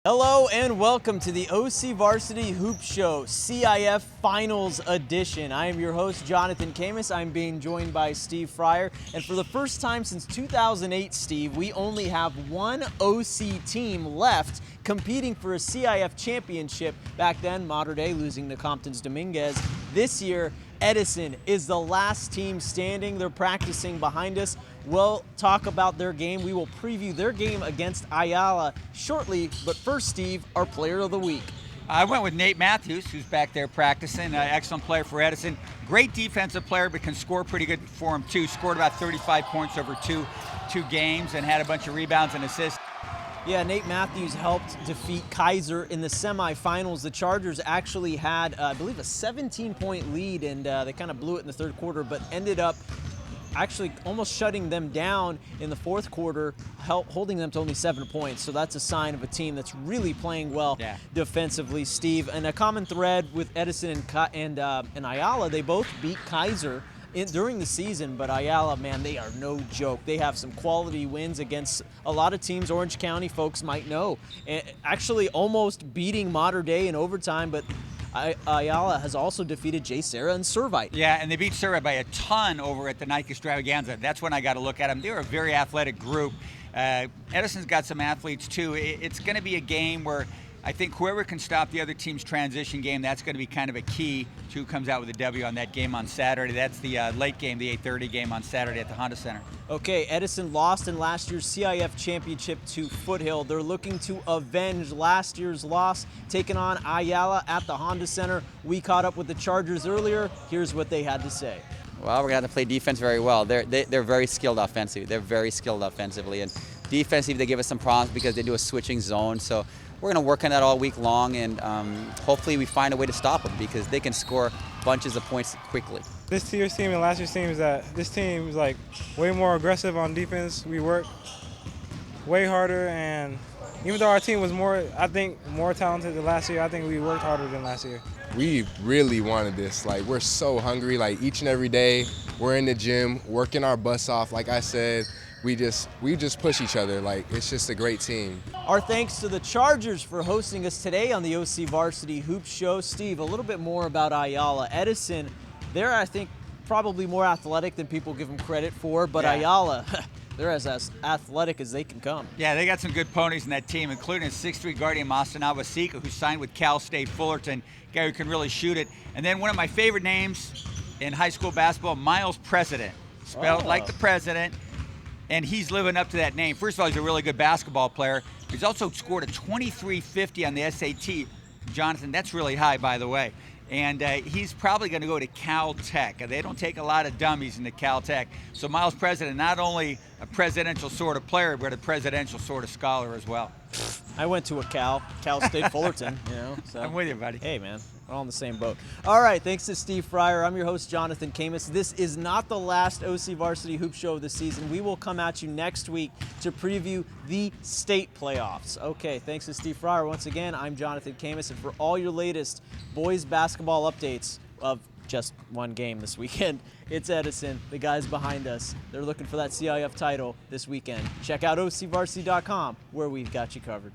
Hello and welcome to the OCVarsity Hoops Show, CIF Finals Edition. I am your host, Jonathan Khamis. I'm being joined by Steve Fryer. And for the first time since 2008, Steve, we only have one OC team left competing for a CIF championship. Back then, Mater Dei losing to Compton's Dominguez. This year, Edison is the last team standing. They're practicing behind us. We'll talk about their game. We will preview their game against Ayala shortly. But first, Steve, our player of the week. I went with Nate Matthews, who's back there practicing. Excellent player for Edison. Great defensive player, but can score pretty good for him, too. Scored about 35 points over two games and had a bunch of rebounds and assists. Yeah, Nate Matthews helped defeat Kaiser in the semifinals. The Chargers actually had, I believe, a 17-point lead, and they kind of blew it in the third quarter, but ended up actually almost shutting them down in the fourth quarter, holding them to only 7 points. So that's a sign of a team that's really playing well defensively, Steve. And a common thread with Edison and Ayala, they both beat Kaiser during the season, but Ayala, man, they are no joke. They have some quality wins against a lot of teams Orange County folks might know. Actually almost beating Mater Dei in overtime, but Ayala has also defeated J. Sarah and Servite. Yeah, and they beat Servite by a ton over at the Nike Extravaganza. That's when I got to look at them. They're a very athletic group. Edison's got some athletes, too. It's going to be a game where I think whoever can stop the other team's transition game, that's going to be kind of a key to who comes out with a W on that game on Saturday. That's the late game, the 8:30 game on Saturday at the Honda Center. Okay, Edison lost in last year's CIF championship to Foothill. They're looking to avenge last year's loss, taking on Ayala at the Honda Center. We caught up with the Chargers earlier. Here's what they had to say. Well, we're going to have to play defense very well. They're very skilled offensively. They're very skilled offensively. And defensively, they give us some problems because they do a switching zone. So we're going to work on that all week long, and hopefully we find a way to stop them because they can score bunches of points quickly. This year's team and last year's team is that this team is like way more aggressive on defense. We work way harder, and even though our team was more talented than last year, I think we worked harder than last year. We really wanted this. Like, we're so hungry. Like, each and every day, we're in the gym, working our butts off. Like I said, we just push each other. Like, it's just a great team. Our thanks to the Chargers for hosting us today on the OCVarsity Hoops Show. Steve, a little bit more about Ayala. Edison, they're, I think, probably more athletic than people give them credit for, but Ayala, they're as athletic as they can come. Yeah, they got some good ponies in that team, including a 6'3" guardian, Mastanava Sika, who signed with Cal State Fullerton, guy who can really shoot it. And then one of my favorite names in high school basketball, Miles President, spelled like the president. And he's living up to that name. First of all, he's a really good basketball player. He's also scored a 23.50 on the SAT. Jonathan, that's really high, by the way. And he's probably going to go to Caltech. They don't take a lot of dummies into Caltech. So Miles President, not only a presidential sort of player, but a presidential sort of scholar as well. I went to a Cal State Fullerton, you know. So. I'm with you, buddy. Hey, man, we're all in the same boat. All right, thanks to Steve Fryer. I'm your host, Jonathan Khamis. This is not the last OCVarsity Hoop Show of the season. We will come at you next week to preview the state playoffs. Okay, thanks to Steve Fryer. Once again, I'm Jonathan Khamis, and for all your latest boys basketball updates of just one game this weekend, it's Edison, the guys behind us. They're looking for that CIF title this weekend. Check out OCVarsity.com, where we've got you covered.